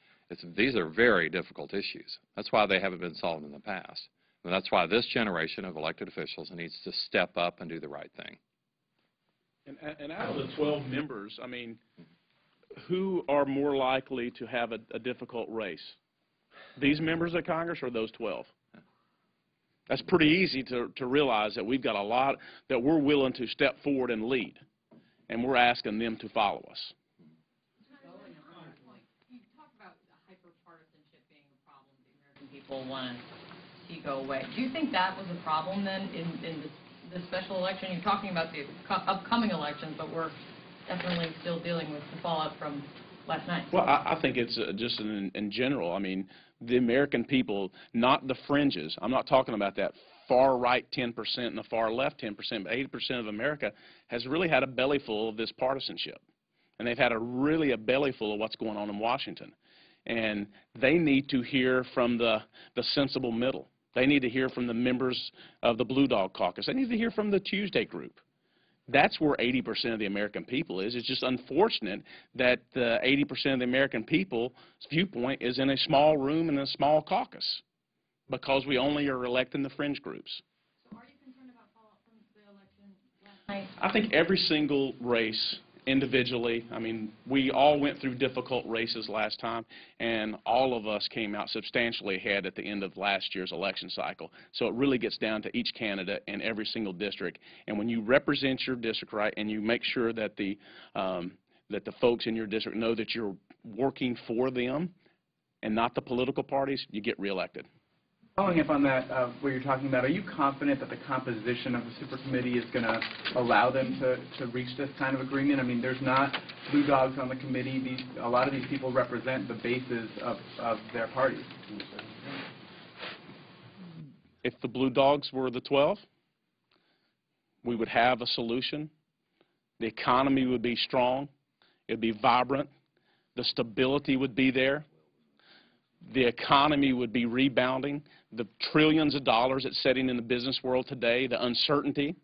these are very difficult issues. That's why they haven't been solved in the past. And that's why this generation of elected officials needs to step up and do the right thing. And out of the 12 members, I mean, who are more likely to have a difficult race? These members of Congress or those 12? That's pretty easy to realize that we've got a lot that we're willing to step forward and lead, and we're asking them to follow us. You talk about hyper-partisanship being a problem the American people want to see go away. Do you think that was a problem then in this special election? You're talking about the upcoming elections, but we're definitely still dealing with the fallout from last night. Well, I think it's just in general. I mean, the American people, not the fringes. I'm not talking about that far right 10% and the far left 10%, but 80% of America has really had a belly full of this partisanship. And they've had really a belly full of what's going on in Washington. And they need to hear from the sensible middle. They need to hear from the members of the Blue Dog Caucus. They need to hear from the Tuesday group. That's where 80% of the American people is. It's just unfortunate that 80% of the American people's viewpoint is in a small room in a small caucus because we only are electing the fringe groups. So are you concerned about fallout from the election last night? I think every single race individually, I mean, we all went through difficult races last time, and all of us came out substantially ahead at the end of last year's election cycle. So it really gets down to each candidate in every single district. And when you represent your district right and you make sure that the folks in your district know that you're working for them and not the political parties, you get reelected. Following up on that, what you're talking about, are you confident that the composition of the super committee is going to allow them to reach this kind of agreement? I mean, there's not blue dogs on the committee. A lot of these people represent the bases of their parties. If the blue dogs were the 12, we would have a solution. The economy would be strong. It would be vibrant. The stability would be there. The economy would be rebounding. The trillions of dollars it's setting in the business world today, the uncertainty,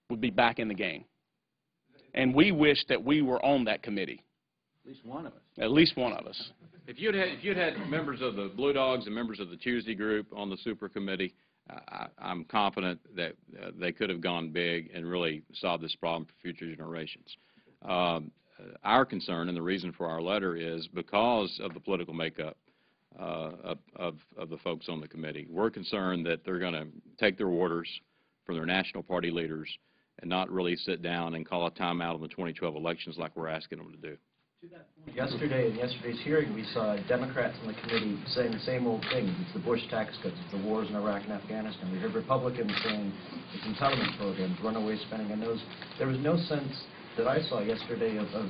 would be back in the game. And we wish that we were on that committee. At least one of us. At least one of us. If you'd had members of the Blue Dogs and members of the Tuesday group on the super committee, I'm confident that they could have gone big and really solved this problem for future generations. Our concern and the reason for our letter is because of the political makeup of the folks on the committee. We're concerned that they're going to take their orders from their national party leaders and not really sit down and call a timeout on the 2012 elections like we're asking them to do. To that point, yesterday, in yesterday's hearing, we saw Democrats on the committee saying the same old thing. It's the Bush tax cuts, it's the wars in Iraq and Afghanistan. We heard Republicans saying it's entitlement programs, runaway spending, and there was no sense that I saw yesterday of a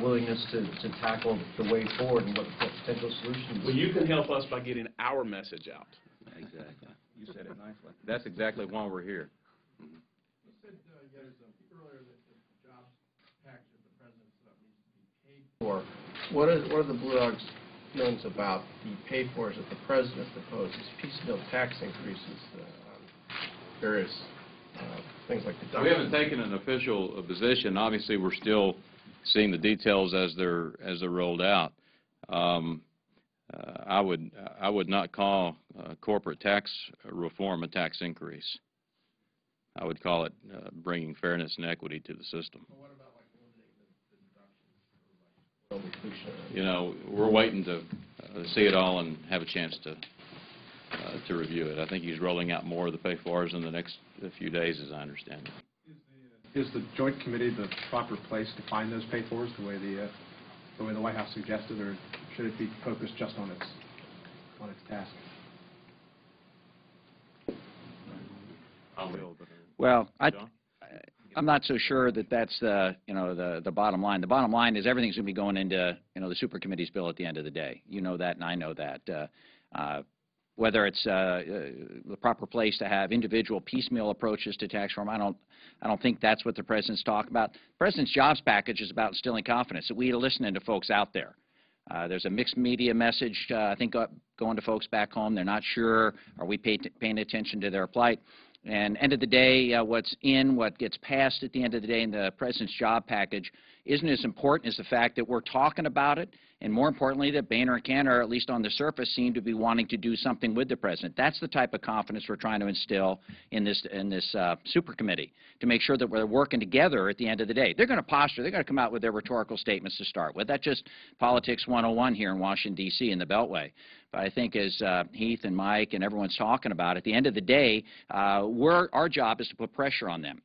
willingness to tackle the way forward and what potential solutions. Well, you can help us by getting our message out. Exactly. You said it nicely. That's exactly why we're here. You said earlier that the jobs package of the president's needs to be paid for. What are the Blue Dogs' feelings about the pay fors that the president proposes, piecemeal tax increases on various things like the. We haven't taken an official position. Obviously, we're still seeing the details as they're rolled out. I would not call corporate tax reform a tax increase. I would call it bringing fairness and equity to the system. Well, what about like eliminating the deductions? You know, we're waiting to see it all and have a chance to review it. I think he's rolling out more of the pay-fors in the next few days, as I understand it. Is the Joint Committee the proper place to find those pay-fors, the way the White House suggested, or should it be focused just on its task? Well, I'm not so sure that that's the bottom line. The bottom line is everything's going to be going into the super committee's bill at the end of the day. You know that, and I know that. Whether it's the proper place to have individual piecemeal approaches to tax reform, I don't think that's what the president's talking about. The president's jobs package is about instilling confidence. So we are listening to folks out there. There's a mixed media message, I think, going to folks back home. They're not sure. Are we paying attention to their plight? And end of the day, what gets passed at the end of the day in the president's job package isn't as important as the fact that we're talking about it, and more importantly, that Boehner and Cantor, at least on the surface, seem to be wanting to do something with the president. That's the type of confidence we're trying to instill in this super committee, to make sure that we're working together at the end of the day. They're going to posture. They're going to come out with their rhetorical statements to start with. That's just politics 101 here in Washington, D.C. in the Beltway. But I think as Heath and Mike and everyone's talking about, at the end of the day, our job is to put pressure on them.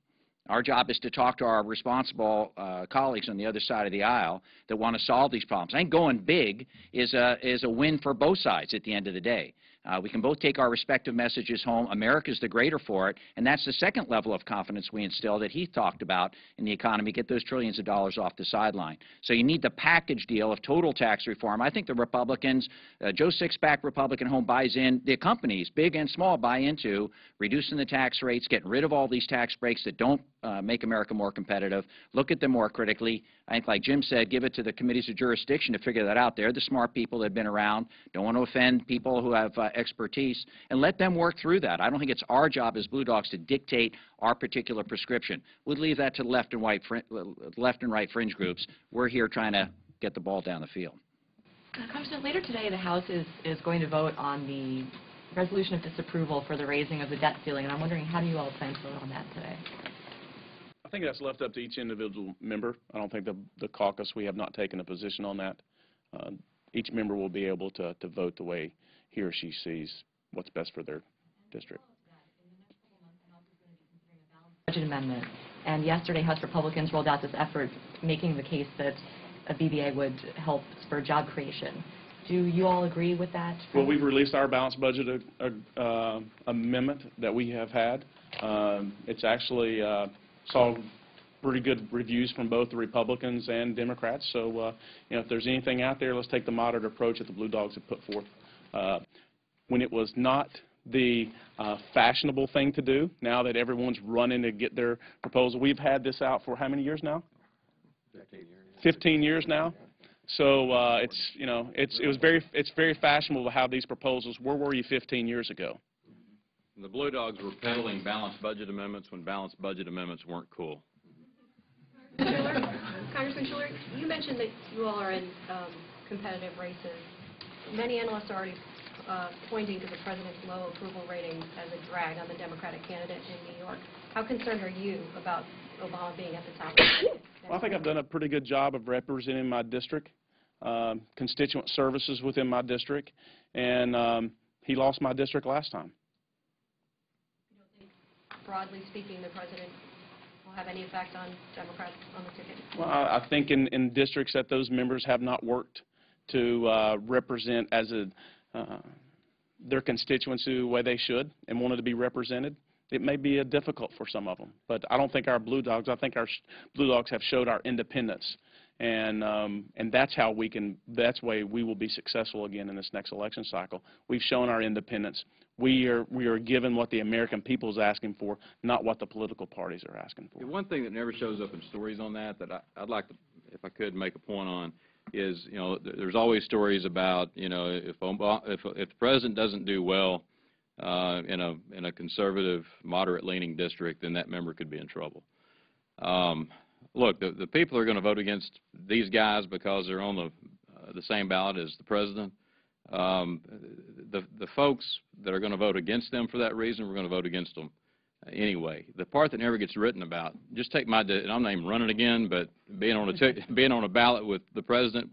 Our job is to talk to our responsible colleagues on the other side of the aisle that want to solve these problems. I think going big is a win for both sides at the end of the day. We can both take our respective messages home. America's the greater for it, and that's the second level of confidence we instill that Heath talked about in the economy, get those trillions of dollars off the sideline. So you need the package deal of total tax reform. I think the Republicans, Joe Sixpack Republican Home buys in, the companies, big and small, buy into reducing the tax rates, getting rid of all these tax breaks that don't make America more competitive, look at them more critically. I think, like Jim said, give it to the committees of jurisdiction to figure that out. They're the smart people that have been around, don't want to offend people who have expertise, and let them work through that. I don't think it's our job as Blue Dogs to dictate our particular prescription. We'll leave that to left and right fringe groups. We're here trying to get the ball down the field. Congressman, later today, the House is going to vote on the resolution of disapproval for the raising of the debt ceiling, and I'm wondering, how do you all plan to vote on that today? I think that's left up to each individual member. I don't think the caucus, we have not taken a position on that. Each member will be able to vote the way he or she sees what's best for their district. Budget amendment, and yesterday House Republicans rolled out this effort making the case that a BBA would help spur job creation. Do you all agree with that? Well, we've released our balanced budget amendment that we have had. It's actually saw pretty good reviews from both the Republicans and Democrats. So, if there's anything out there, let's take the moderate approach that the Blue Dogs have put forth. When it was not the fashionable thing to do, now that everyone's running to get their proposal, we've had this out for how many years now? 15 years now. So it's very fashionable how these proposals. Where were you 15 years ago? The Blue Dogs were peddling balanced budget amendments when balanced budget amendments weren't cool. Congressman Schuler, you mentioned that you all are in competitive races. Many analysts are already pointing to the president's low approval rating as a drag on the Democratic candidate in New York. How concerned are you about Obama being at the top of the Well, I think I've done a pretty good job of representing my district, constituent services within my district, and he lost my district last time. You don't think, broadly speaking, the president will have any effect on Democrats on the ticket? Well, I think in districts that those members have not worked to represent as their constituents the way they should and wanted to be represented, it may be difficult for some of them. But I don't think our Blue Dogs, I think our Blue Dogs have showed our independence. And that's how that's why we will be successful again in this next election cycle. We've shown our independence. We are given what the American people is asking for, not what the political parties are asking for. One thing that never shows up in stories on that I'd like to, if I could, make a point on is, there's always stories about, if the president doesn't do well in a conservative, moderate-leaning district, then that member could be in trouble. Look, the people are going to vote against these guys because they're on the same ballot as the president. The folks that are going to vote against them for that reason, we're going to vote against them anyway. The part that never gets written about, just take and I'm not even running again, but being on a ballot with the president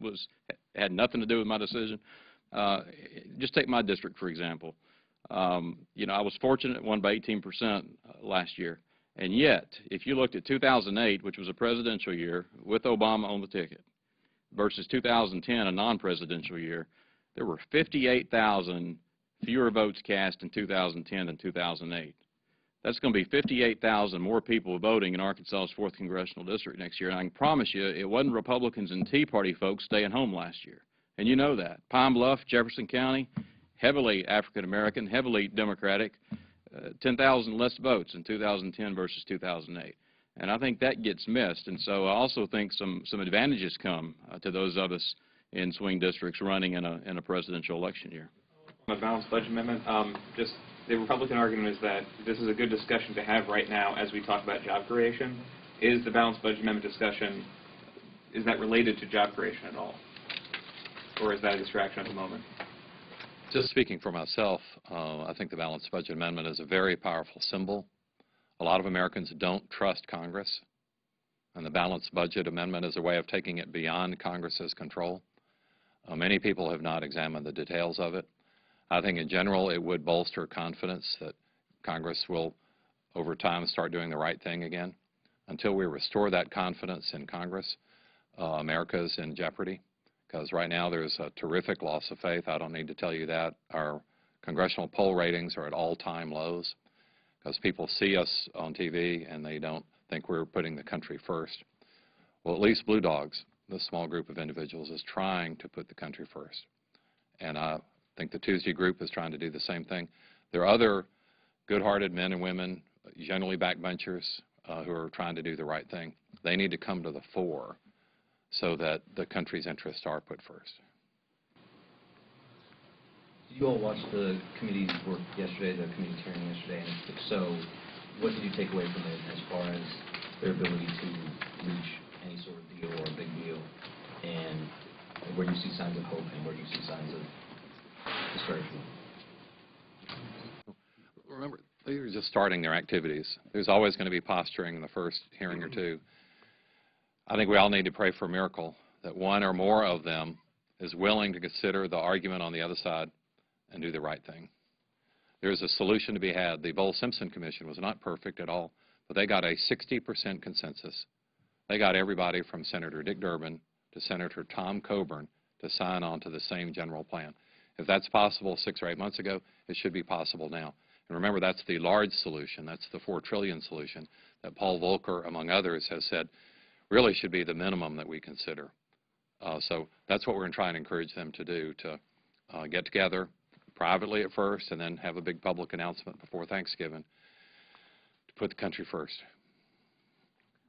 had nothing to do with my decision. Just take my district, for example. I was fortunate, won by 18% last year. And yet, if you looked at 2008, which was a presidential year with Obama on the ticket, versus 2010, a non-presidential year, there were 58,000 fewer votes cast in 2010 than 2008. That's going to be 58,000 more people voting in Arkansas's 4th Congressional District next year. And I can promise you, it wasn't Republicans and Tea Party folks staying home last year. And you know that. Pine Bluff, Jefferson County, heavily African-American, heavily Democratic, 10,000 less votes in 2010 versus 2008. And I think that gets missed. And so I also think some advantages come to those of us in swing districts running in a presidential election year. On the balanced budget amendment, just the Republican argument is that this is a good discussion to have right now as we talk about job creation. Is the balanced budget amendment discussion, is that related to job creation at all? Or is that a distraction at the moment? Just speaking for myself, I think the balanced budget amendment is a very powerful symbol. A lot of Americans don't trust Congress, and the balanced budget amendment is a way of taking it beyond Congress's control. Many people have not examined the details of it. I think in general it would bolster confidence that Congress will, over time, start doing the right thing again. Until we restore that confidence in Congress, America is in jeopardy. Because right now there's a terrific loss of faith. I don't need to tell you that. Our congressional poll ratings are at all-time lows because people see us on TV and they don't think we're putting the country first. Well, at least Blue Dogs, this small group of individuals, is trying to put the country first. And I think the Tuesday group is trying to do the same thing. There are other good-hearted men and women, generally backbenchers, who are trying to do the right thing. They need to come to the fore so that the country's interests are put first. Did you all watch the committee's work yesterday, the committee's hearing yesterday? And if so, what did you take away from it as far as their ability to reach any sort of deal or a big deal? And where do you see signs of hope and where do you see signs of discouragement? Remember, they're just starting their activities. There's always going to be posturing in the first hearing or two. I think we all need to pray for a miracle, that one or more of them is willing to consider the argument on the other side and do the right thing. There's a solution to be had. The Bowles-Simpson Commission was not perfect at all, but they got a 60% consensus. They got everybody from Senator Dick Durbin to Senator Tom Coburn to sign on to the same general plan. If that's possible 6 or 8 months ago, it should be possible now. And remember, that's the large solution. That's the $4 trillion solution that Paul Volcker, among others, has said really should be the minimum that we consider. So that's what we're going to try and encourage them to do, to get together privately at first and then have a big public announcement before Thanksgiving to put the country first.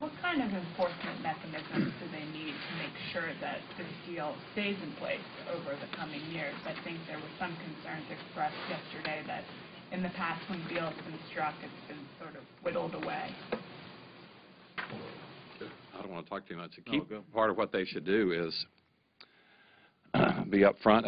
What kind of enforcement mechanisms do they need to make sure that this deal stays in place over the coming years? I think there were some concerns expressed yesterday that in the past when deals have been struck, it's been sort of whittled away. I don't want to talk too much. Part of what they should do is be upfront